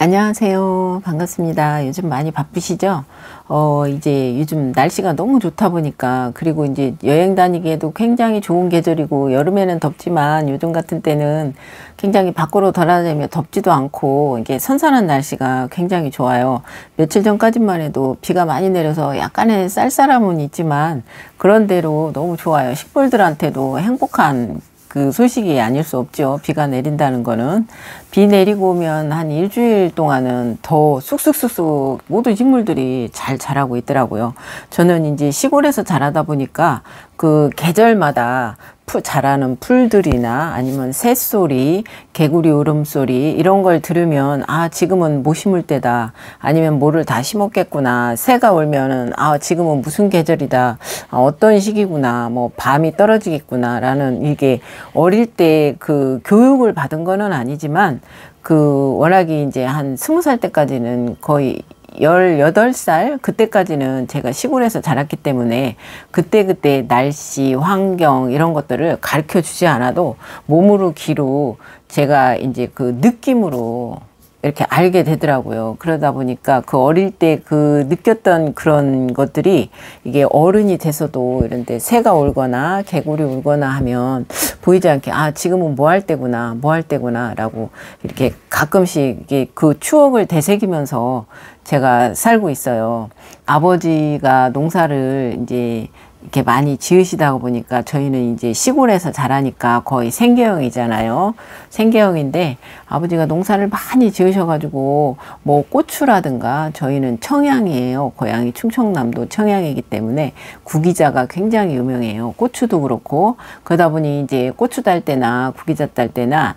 안녕하세요. 반갑습니다. 요즘 많이 바쁘시죠? 이제 요즘 날씨가 너무 좋다 보니까, 그리고 이제 여행 다니기에도 굉장히 좋은 계절이고, 여름에는 덥지만 요즘 같은 때는 굉장히 밖으로 돌아다니면 덥지도 않고, 이게 선선한 날씨가 굉장히 좋아요. 며칠 전까지만 해도 비가 많이 내려서 약간의 쌀쌀함은 있지만, 그런대로 너무 좋아요. 식물들한테도 행복한 그 소식이 아닐 수 없죠. 비가 내린다는 거는. 비 내리고 오면 한 일주일 동안은 더 쑥쑥쑥쑥 모든 식물들이 잘 자라고 있더라고요. 저는 이제 시골에서 자라다 보니까 그 계절마다 자라는 풀들이나 아니면 새소리, 개구리 울음소리 이런 걸 들으면 지금은 못 심을 때다, 아니면 뭐를 다 심었겠구나, 새가 울면은 지금은 무슨 계절이다, 어떤 시기구나, 뭐 밤이 떨어지겠구나 라는, 이게 어릴 때 그 교육을 받은 거는 아니지만 워낙에 이제 한 20살 때까지는 거의 18살 그때까지는 제가 시골에서 자랐기 때문에 그때그때 날씨, 환경 이런 것들을 가르쳐 주지 않아도 몸으로 귀로 제가 이제 그 느낌으로 이렇게 알게 되더라고요. 그러다 보니까 그 어릴 때 그 느꼈던 그런 것들이 이게 어른이 돼서도 이런데 새가 울거나 개구리 울거나 하면 보이지 않게 지금은 뭐 할 때구나, 뭐 할 때구나 라고 이렇게 가끔씩 이게 그 추억을 되새기면서 제가 살고 있어요. 아버지가 농사를 이제 이렇게 많이 지으시다 보니까 저희는 이제 시골에서 자라니까 거의 생계형이잖아요. 생계형인데 아버지가 농사를 많이 지으셔가지고 뭐 고추라든가, 저희는 청양이에요. 고향이 충청남도 청양이기 때문에 구기자가 굉장히 유명해요. 고추도 그렇고. 그러다 보니 이제 고추 딸 때나 구기자 딸 때나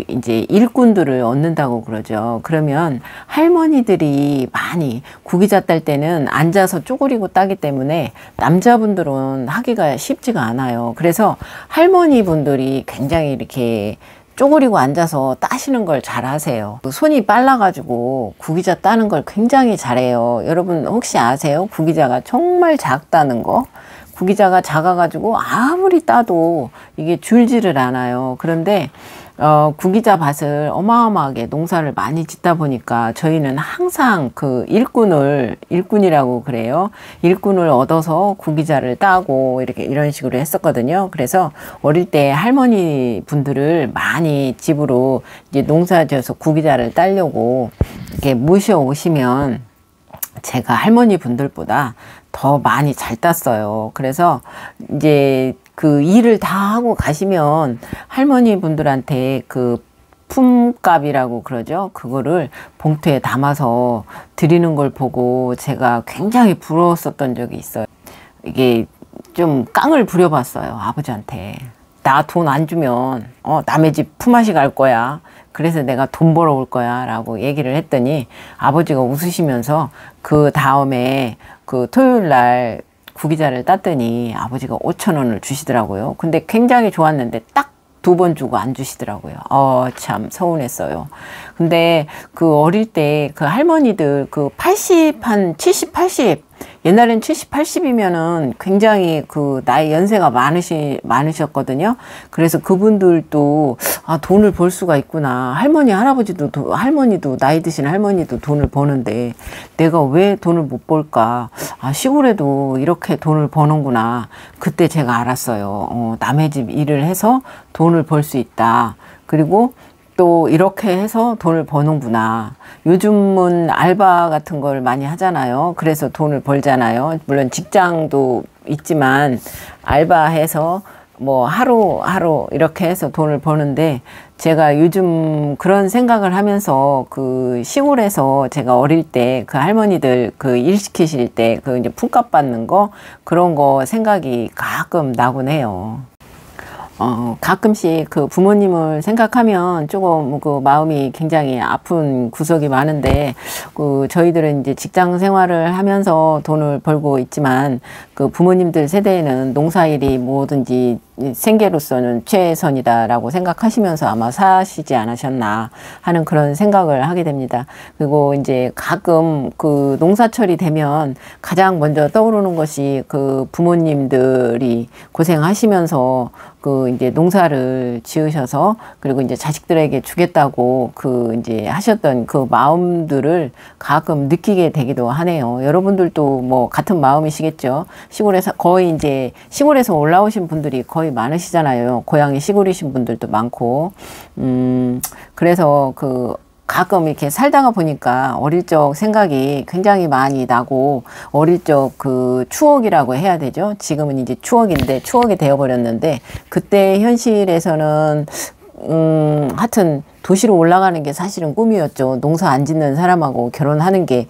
이제 일꾼들을 얻는다고 그러죠. 그러면 할머니들이 많이 구기자 딸 때는 앉아서 쪼그리고 따기 때문에 남자분들은 하기가 쉽지가 않아요. 그래서 할머니 분들이 굉장히 이렇게 쪼그리고 앉아서 따시는 걸 잘 하세요. 손이 빨라가지고 구기자 따는 걸 굉장히 잘해요. 여러분 혹시 아세요? 구기자가 정말 작다는 거? 구기자가 작아가지고 아무리 따도 이게 줄지를 않아요. 그런데 구기자 밭을 어마어마하게 농사를 많이 짓다 보니까 저희는 항상 그 일꾼이라고 그래요. 일꾼을 얻어서 구기자를 따고 이런 식으로 했었거든요. 그래서 어릴 때 할머니 분들을 많이 집으로 이제 농사 지어서 구기자를 따려고 이렇게 모셔 오시면 제가 할머니 분들보다 더 많이 잘 땄어요. 그래서 이제 그 일을 다 하고 가시면 할머니 분들한테 그 품값이라고 그러죠. 그거를 봉투에 담아서 드리는 걸 보고 제가 굉장히 부러웠었던 적이 있어요. 이게 좀 깡을 부려봤어요. 아버지한테. 나 돈 안 주면 남의 집 품앗이 갈 거야. 그래서 내가 돈 벌어올 거야 라고 얘기를 했더니 아버지가 웃으시면서 그 다음에 그 토요일 날 구기자를 땄더니 아버지가 5,000원을 주시더라고요. 근데 굉장히 좋았는데 딱 2번 주고 안 주시더라고요. 참 서운했어요. 근데 그 어릴 때 그 할머니들 그 70, 80 옛날엔 70, 80이면은 굉장히 그 나이 연세가 많으셨거든요. 그래서 그분들도 돈을 벌 수가 있구나. 할머니도 나이 드신 할머니도 돈을 버는데 내가 왜 돈을 못 벌까? 시골에도 이렇게 돈을 버는구나. 그때 제가 알았어요. 남의 집 일을 해서 돈을 벌 수 있다. 그리고 또 이렇게 해서 돈을 버는구나. 요즘은 알바 같은 걸 많이 하잖아요. 그래서 돈을 벌잖아요. 물론 직장도 있지만 알바해서 뭐 하루 이렇게 해서 돈을 버는데, 제가 요즘 그런 생각을 하면서 그 시골에서 제가 어릴 때 그 할머니들 그 일 시키실 때 그 이제 품값 받는 거, 그런 거 생각이 가끔 나곤 해요. 가끔씩 그 부모님을 생각하면 조금 그 마음이 굉장히 아픈 구석이 많은데, 저희들은 이제 직장 생활을 하면서 돈을 벌고 있지만 그 부모님들 세대에는 농사일이 뭐든지 생계로서는 최선이다라고 생각하시면서 아마 사시지 않으셨나 하는 그런 생각을 하게 됩니다. 그리고 이제 가끔 그 농사철이 되면 가장 먼저 떠오르는 것이 그 부모님들이 고생하시면서 그 이제 농사를 지으셔서 그리고 이제 자식들에게 주겠다고 그 이제 하셨던 그 마음들을 가끔 느끼게 되기도 하네요. 여러분들도 뭐 같은 마음이시겠죠. 시골에서 거의 이제 시골에서 올라오신 분들이 거의 많으시잖아요. 고향이 시골이신 분들도 많고 그래서 그 가끔 이렇게 살다가 보니까 어릴 적 생각이 굉장히 많이 나고 어릴 적 그 추억이라고 해야 되죠. 지금은 이제 추억인데 추억이 되어버렸는데 그때 현실에서는 하여튼 도시로 올라가는 게 사실은 꿈이었죠. 농사 안 짓는 사람하고 결혼하는 게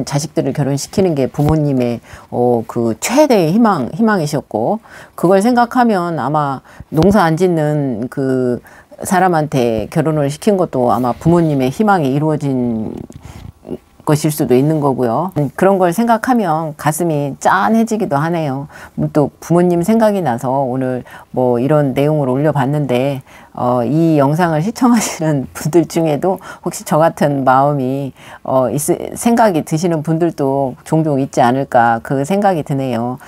자식들을 결혼시키는 게 부모님의 그 최대의 희망이셨고 그걸 생각하면 아마 농사 안 짓는 그 사람한테 결혼을 시킨 것도 아마 부모님의 희망이 이루어진 것일 수도 있는 거고요. 그런 걸 생각하면 가슴이 짠해지기도 하네요. 또 부모님 생각이 나서 오늘 뭐 이런 내용을 올려봤는데 이 영상을 시청하시는 분들 중에도 혹시 저 같은 마음이 생각이 드시는 분들도 종종 있지 않을까 그 생각이 드네요.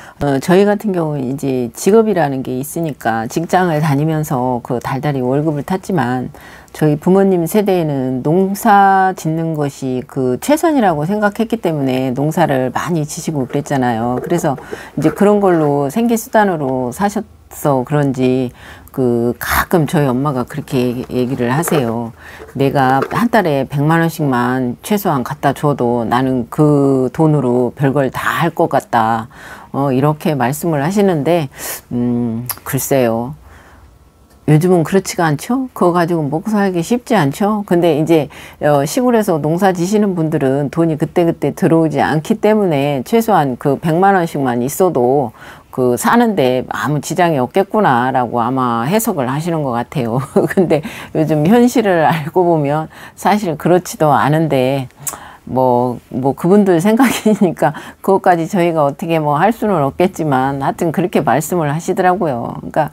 저희 같은 경우는 이제 직업이라는 게 있으니까 직장을 다니면서 그 달달이 월급을 탔지만 저희 부모님 세대에는 농사 짓는 것이 그 최선이라고 생각했기 때문에 농사를 많이 지시고 그랬잖아요. 그래서 이제 그런 걸로 생계수단으로 사셔서 그런지 그 가끔 저희 엄마가 그렇게 얘기를 하세요. 내가 한 달에 100만 원씩만 최소한 갖다 줘도 나는 그 돈으로 별걸 다 할 것 같다. 이렇게 말씀을 하시는데 글쎄요. 요즘은 그렇지가 않죠. 그거 가지고 먹고 살기 쉽지 않죠. 근데 이제 시골에서 농사 지시는 분들은 돈이 그때그때 들어오지 않기 때문에 최소한 그 100만 원씩만 있어도 그 사는데 아무 지장이 없겠구나라고 아마 해석을 하시는 것 같아요. 근데 요즘 현실을 알고 보면 사실 그렇지도 않은데 뭐 그분들 생각이니까 그것까지 저희가 어떻게 뭐 할 수는 없겠지만 하여튼 그렇게 말씀을 하시더라고요. 그러니까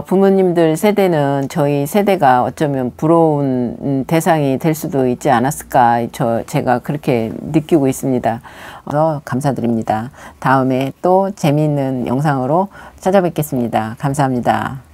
부모님들 세대는 저희 세대가 어쩌면 부러운 대상이 될 수도 있지 않았을까 제가 그렇게 느끼고 있습니다. 그래서 감사드립니다. 다음에 또 재미있는 영상으로 찾아뵙겠습니다. 감사합니다.